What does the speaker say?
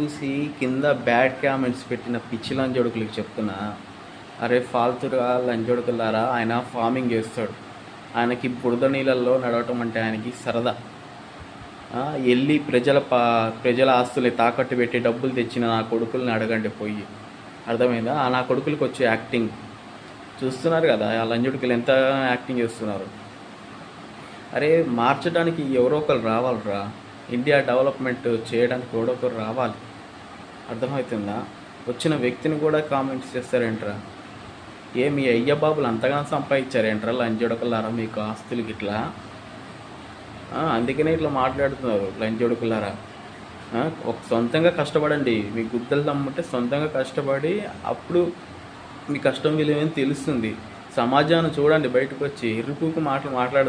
చూసి కింద bad comments పెట్టిన పిచ్చి లంజోడుకులకి చెప్తున్నా, అరే ఫాల్తుగా లంజోడుకులారా, ఆయన ఫార్మింగ్ చేస్తాడు, ఆయనకి బురద నీళ్ళల్లో నడవటం అంటే ఆయనకి సరదా. వెళ్ళి ప్రజల ఆస్తులు తాకట్టు పెట్టి డబ్బులు తెచ్చిన నా కొడుకుల్ని అడగండి పోయి. అర్థమైందా? నా కొడుకులకి వచ్చే యాక్టింగ్ చూస్తున్నారు కదా, ఆ లంజోడుకులు ఎంత యాక్టింగ్ చేస్తున్నారు. అరే మార్చడానికి ఎవరో ఒకరు రావాలిరా, ఇండియా డెవలప్మెంట్ చేయడానికి ఎవరో ఒకరు రావాలి. అర్థమవుతుందా? వచ్చిన వ్యక్తిని కూడా కామెంట్స్ చేస్తారేంట్రా? మీ అయ్య బాబులు అంతగా సంపాదించారేంట్రా లంజోడుకులారా మీకు ఆస్తులకి ఇట్లా? అందుకనే ఇట్లా మాట్లాడుతున్నారు లంజోడుకులారా. ఒక సొంతంగా కష్టపడండి, మీ గుద్దలు దమ్ముంటే సొంతంగా కష్టపడి అప్పుడు మీ కష్టం విలువేం తెలుస్తుంది. సమాజాన్ని చూడండి, బయటకు వచ్చి ఇరుకుకు మాటలు మాట్లాడదు.